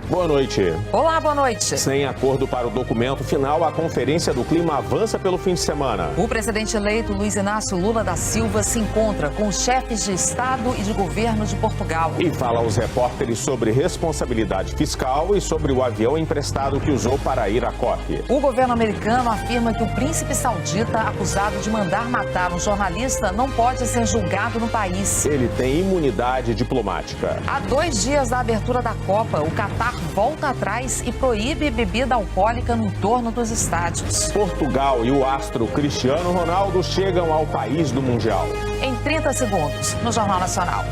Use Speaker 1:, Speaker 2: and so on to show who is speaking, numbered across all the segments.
Speaker 1: Boa noite.
Speaker 2: Olá, boa noite.
Speaker 1: Sem acordo para o documento final, a Conferência do Clima avança pelo fim de semana.
Speaker 2: O presidente eleito Luiz Inácio Lula da Silva se encontra com os chefes de Estado e de governo de Portugal.
Speaker 1: E fala aos repórteres sobre responsabilidade fiscal e sobre o avião emprestado que usou para ir à COP.
Speaker 2: O governo americano afirma que o príncipe saudita, acusado de mandar matar um jornalista, não pode ser julgado no país.
Speaker 1: Ele tem imunidade diplomática.
Speaker 2: Há 2 dias da abertura da Copa, o Catar volta atrás e proíbe bebida alcoólica no entorno dos estádios.
Speaker 1: Portugal e o astro Cristiano Ronaldo chegam ao país do Mundial.
Speaker 2: Em 30 segundos, no Jornal Nacional.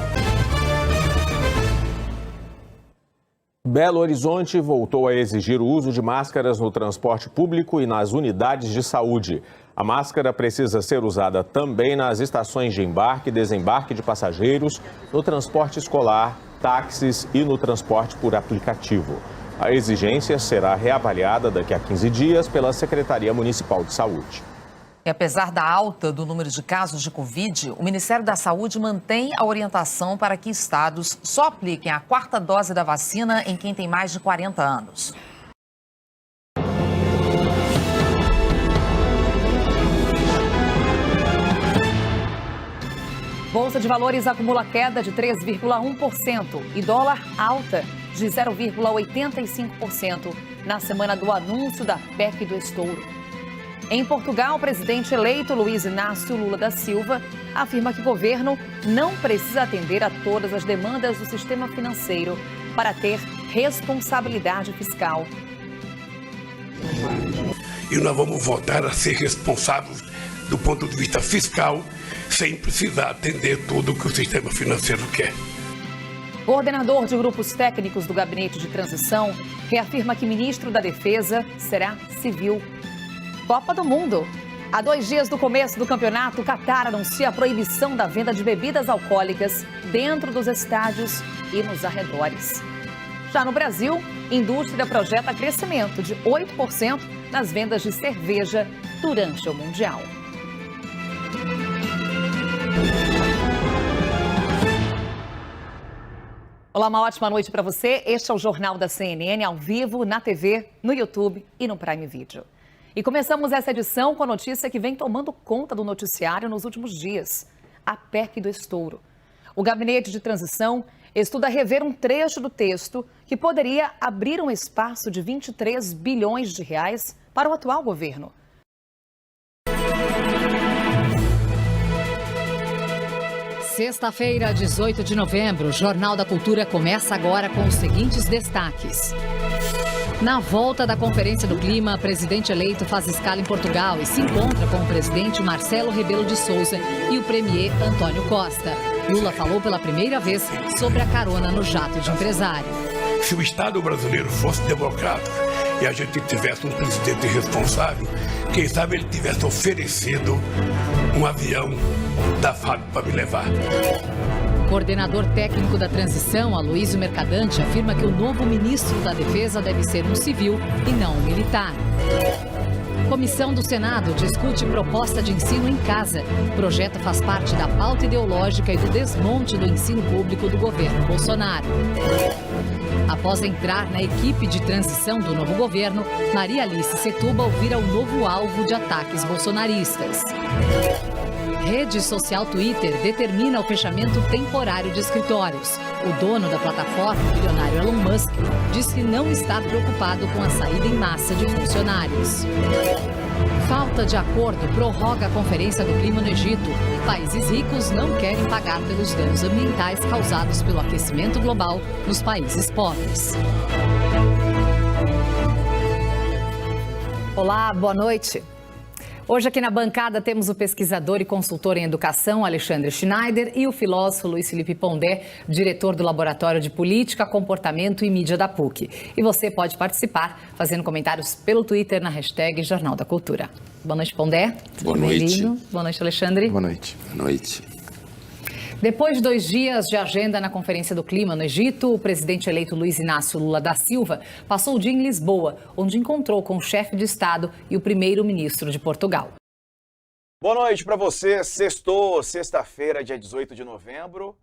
Speaker 1: Belo Horizonte voltou a exigir o uso de máscaras no transporte público e nas unidades de saúde. A máscara precisa ser usada também nas estações de embarque e desembarque de passageiros, no transporte escolar, táxis e no transporte por aplicativo. A exigência será reavaliada daqui a 15 dias pela Secretaria Municipal de Saúde.
Speaker 2: E apesar da alta do número de casos de Covid, o Ministério da Saúde mantém a orientação para que estados só apliquem a 4ª dose da vacina em quem tem mais de 40 anos. Bolsa de Valores acumula queda de 3,1% e dólar alta de 0,85% na semana do anúncio da PEC do estouro. Em Portugal, o presidente eleito Luiz Inácio Lula da Silva afirma que o governo não precisa atender a todas as demandas do sistema financeiro para ter responsabilidade fiscal.
Speaker 3: E nós vamos voltar a ser responsáveis do ponto de vista fiscal, sem precisar atender tudo o que o sistema financeiro quer.
Speaker 2: O coordenador de grupos técnicos do Gabinete de Transição reafirma que ministro da Defesa será civil. Copa do Mundo. Há 2 dias do começo do campeonato, o Catar anuncia a proibição da venda de bebidas alcoólicas dentro dos estádios e nos arredores. Já no Brasil, a indústria projeta crescimento de 8% nas vendas de cerveja durante o Mundial. Olá, uma ótima noite para você. Este é o Jornal da CNN, ao vivo, na TV, no YouTube e no Prime Video. E começamos essa edição com a notícia que vem tomando conta do noticiário nos últimos dias: a PEC do estouro. O Gabinete de Transição estuda rever um trecho do texto que poderia abrir um espaço de 23 bilhões de reais para o atual governo.
Speaker 4: Sexta-feira, 18 de novembro, o Jornal da Cultura começa agora com os seguintes destaques. Na volta da Conferência do Clima, o presidente eleito faz escala em Portugal e se encontra com o presidente Marcelo Rebelo de Sousa e o premier Antônio Costa. Lula falou pela primeira vez sobre a carona no jato de empresário.
Speaker 3: Se o Estado brasileiro fosse democrático e a gente tivesse um presidente responsável, quem sabe ele tivesse oferecido um avião da FAB para me levar.
Speaker 4: O coordenador técnico da transição, Aloysio Mercadante, afirma que o novo ministro da Defesa deve ser um civil e não um militar. Comissão do Senado discute proposta de ensino em casa. O projeto faz parte da pauta ideológica e do desmonte do ensino público do governo Bolsonaro. Após entrar na equipe de transição do novo governo, Maria Alice Setúbal vira o novo alvo de ataques bolsonaristas. Rede social Twitter determina o fechamento temporário de escritórios. O dono da plataforma, o bilionário Elon Musk, disse não estar preocupado com a saída em massa de funcionários. Falta de acordo prorroga a Conferência do Clima no Egito. Países ricos não querem pagar pelos danos ambientais causados pelo aquecimento global nos países pobres.
Speaker 2: Olá, boa noite. Hoje aqui na bancada temos o pesquisador e consultor em educação Alexandre Schneider e o filósofo Luiz Felipe Pondé, diretor do Laboratório de Política, Comportamento e Mídia da PUC. E você pode participar fazendo comentários pelo Twitter na hashtag Jornal da Cultura. Boa noite, Pondé.
Speaker 5: Boa noite.
Speaker 2: Boa noite, Alexandre.
Speaker 5: Boa noite. Boa noite.
Speaker 2: Depois de 2 dias de agenda na Conferência do Clima no Egito, o presidente eleito Luiz Inácio Lula da Silva passou o dia em Lisboa, onde encontrou com o chefe de Estado e o primeiro-ministro de Portugal.
Speaker 6: Boa noite para você. Sextou, sexta-feira, dia 18 de novembro.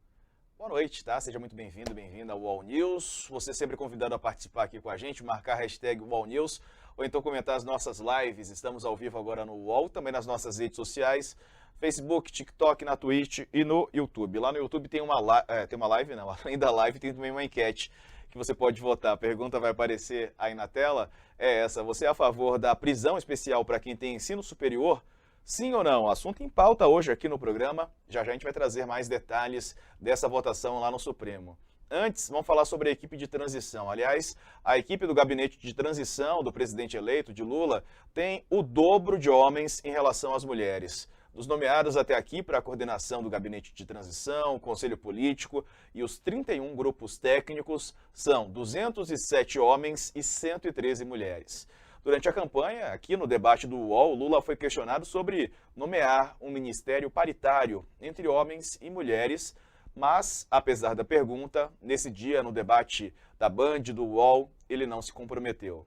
Speaker 6: Boa noite, tá? Seja muito bem-vindo, bem-vinda ao UOL News. Você é sempre convidado a participar aqui com a gente, marcar a hashtag UOL News ou então comentar as nossas lives. Estamos ao vivo agora no UOL, também nas nossas redes sociais, Facebook, TikTok, na Twitch e no YouTube. Lá no YouTube tem uma live, não, além da live tem também uma enquete que você pode votar. A pergunta vai aparecer aí na tela, é essa: você é a favor da prisão especial para quem tem ensino superior? Sim ou não? Assunto em pauta hoje aqui no programa. Já a gente vai trazer mais detalhes dessa votação lá no Supremo. Antes, vamos falar sobre a equipe de transição. Aliás, a equipe do gabinete de transição do presidente eleito, de Lula, tem o dobro de homens em relação às mulheres. Dos nomeados até aqui para a coordenação do gabinete de transição, conselho político e os 31 grupos técnicos, são 207 homens e 113 mulheres. Durante a campanha, aqui no debate do UOL, Lula foi questionado sobre nomear um ministério paritário entre homens e mulheres, mas, apesar da pergunta, nesse dia, no debate da Band, do UOL, ele não se comprometeu.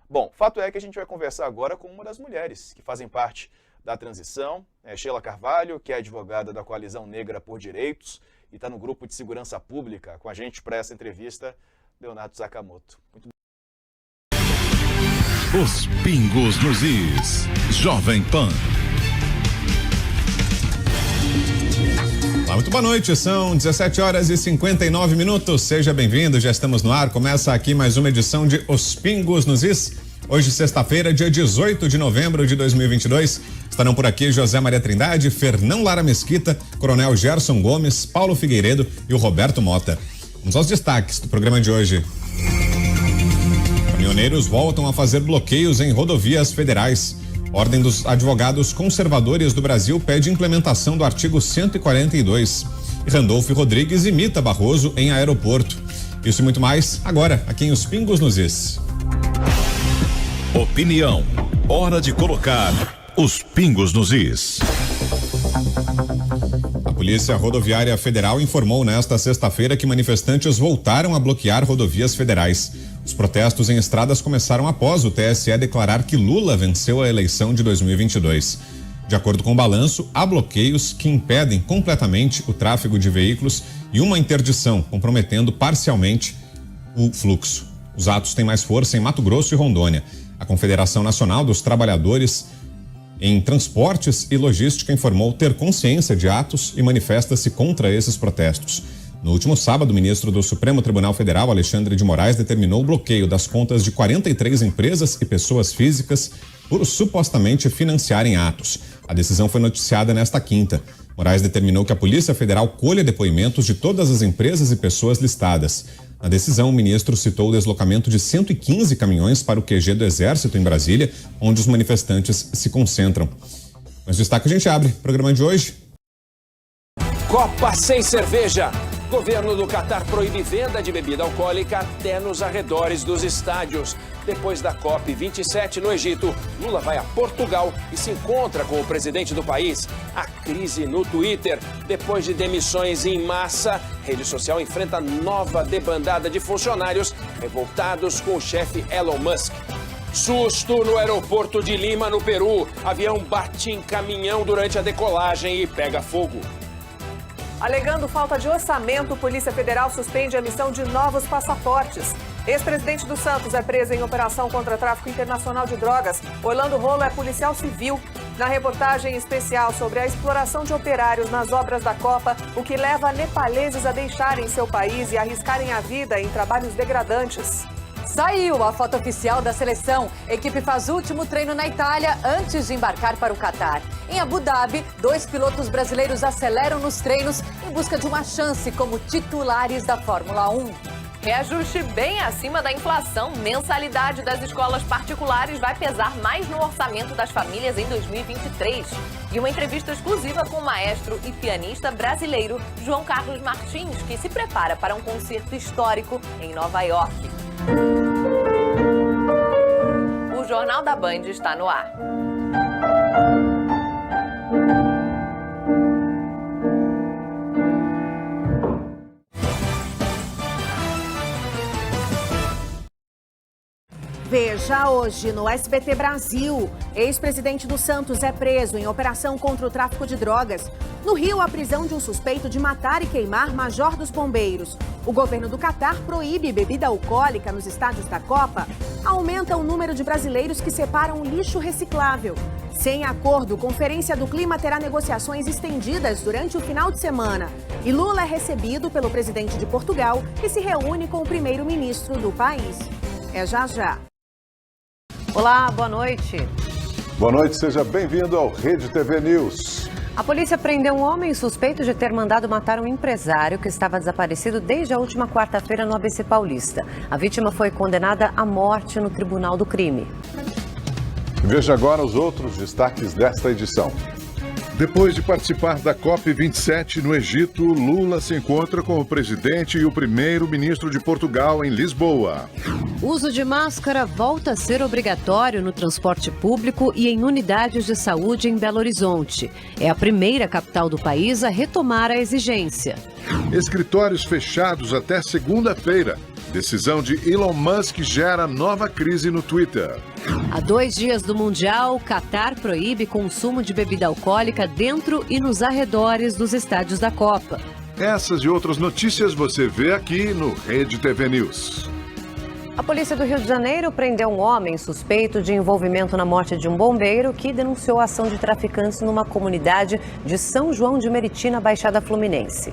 Speaker 6: Bom, fato é que a gente vai conversar agora com uma das mulheres que fazem parte da transição, Sheila Carvalho, que é advogada da Coalizão Negra por Direitos e está no grupo de segurança pública. Com a gente para essa entrevista, Leonardo Sakamoto. Muito
Speaker 7: Os pingos nos is. Jovem Pan. Olá, muito boa noite, são 17 horas e 59 minutos. Seja bem-vindo, já estamos no ar. Começa aqui mais uma edição de Os Pingos nos is. Hoje, sexta-feira, dia 18 de novembro de 2022. Estarão por aqui José Maria Trindade, Fernão Lara Mesquita, Coronel Gerson Gomes, Paulo Figueiredo e o Roberto Mota. Vamos aos destaques do programa de hoje. Caminhoneiros voltam a fazer bloqueios em rodovias federais. Ordem dos Advogados Conservadores do Brasil pede implementação do artigo 142. E Randolfo Rodrigues imita Barroso em aeroporto. Isso e muito mais agora, aqui em Os Pingos nos Is. Opinião. Hora de colocar os pingos nos is. A Polícia Rodoviária Federal informou nesta sexta-feira que manifestantes voltaram a bloquear rodovias federais. Os protestos em estradas começaram após o TSE declarar que Lula venceu a eleição de 2022. De acordo com o balanço, há bloqueios que impedem completamente o tráfego de veículos e uma interdição, comprometendo parcialmente o fluxo. Os atos têm mais força em Mato Grosso e Rondônia. A Confederação Nacional dos Trabalhadores em Transportes e Logística informou ter consciência de atos e manifesta-se contra esses protestos. No último sábado, o ministro do Supremo Tribunal Federal, Alexandre de Moraes, determinou o bloqueio das contas de 43 empresas e pessoas físicas por supostamente financiarem atos. A decisão foi noticiada nesta quinta. Moraes determinou que a Polícia Federal colha depoimentos de todas as empresas e pessoas listadas. Na decisão, o ministro citou o deslocamento de 115 caminhões para o QG do Exército em Brasília, onde os manifestantes se concentram. Mas o destaque a gente abre. Programa de hoje.
Speaker 8: Copa sem cerveja. Governo do Catar proíbe venda de bebida alcoólica até nos arredores dos estádios. Depois da COP27 no Egito, Lula vai a Portugal e se encontra com o presidente do país. A crise no Twitter. Depois de demissões em massa, rede social enfrenta nova debandada de funcionários revoltados com o chefe Elon Musk. Susto no aeroporto de Lima, no Peru. Avião bate em caminhão durante a decolagem e pega fogo.
Speaker 9: Alegando falta de orçamento, Polícia Federal suspende a emissão de novos passaportes. Ex-presidente dos Santos é preso em operação contra tráfico internacional de drogas. Orlando Rolo é policial civil. Na reportagem especial sobre a exploração de operários nas obras da Copa, o que leva nepaleses a deixarem seu país e arriscarem a vida em trabalhos degradantes.
Speaker 10: Saiu a foto oficial da seleção. A equipe faz o último treino na Itália antes de embarcar para o Catar. Em Abu Dhabi, 2 pilotos brasileiros aceleram nos treinos em busca de uma chance como titulares da Fórmula 1.
Speaker 2: Reajuste bem acima da inflação. Mensalidade das escolas particulares vai pesar mais no orçamento das famílias em 2023. E uma entrevista exclusiva com o maestro e pianista brasileiro João Carlos Martins, que se prepara para um concerto histórico em Nova York. O Jornal da Band está no ar.
Speaker 11: Veja hoje no SBT Brasil. Ex-presidente do Santos é preso em operação contra o tráfico de drogas. No Rio, a prisão de um suspeito de matar e queimar major dos bombeiros. O governo do Catar proíbe bebida alcoólica nos estádios da Copa. Aumenta o número de brasileiros que separam lixo reciclável. Sem acordo, Conferência do Clima terá negociações estendidas durante o final de semana. E Lula é recebido pelo presidente de Portugal e se reúne com o primeiro-ministro do país. É já já.
Speaker 12: Olá, boa noite.
Speaker 13: Boa noite, seja bem-vindo ao Rede TV News.
Speaker 12: A polícia prendeu um homem suspeito de ter mandado matar um empresário que estava desaparecido desde a última quarta-feira no ABC Paulista. A vítima foi condenada à morte no Tribunal do Crime.
Speaker 13: Veja agora os outros destaques desta edição. Depois de participar da COP27 no Egito, Lula se encontra com o presidente e o primeiro-ministro de Portugal em Lisboa.
Speaker 12: Uso de máscara volta a ser obrigatório no transporte público e em unidades de saúde em Belo Horizonte. É a primeira capital do país a retomar a exigência.
Speaker 13: Escritórios fechados até segunda-feira. Decisão de Elon Musk gera nova crise no Twitter.
Speaker 12: Há 2 dias do Mundial, Catar proíbe consumo de bebida alcoólica dentro e nos arredores dos estádios da Copa.
Speaker 13: Essas e outras notícias você vê aqui no Rede TV News.
Speaker 12: A polícia do Rio de Janeiro prendeu um homem suspeito de envolvimento na morte de um bombeiro que denunciou a ação de traficantes numa comunidade de São João de Meriti, na Baixada Fluminense.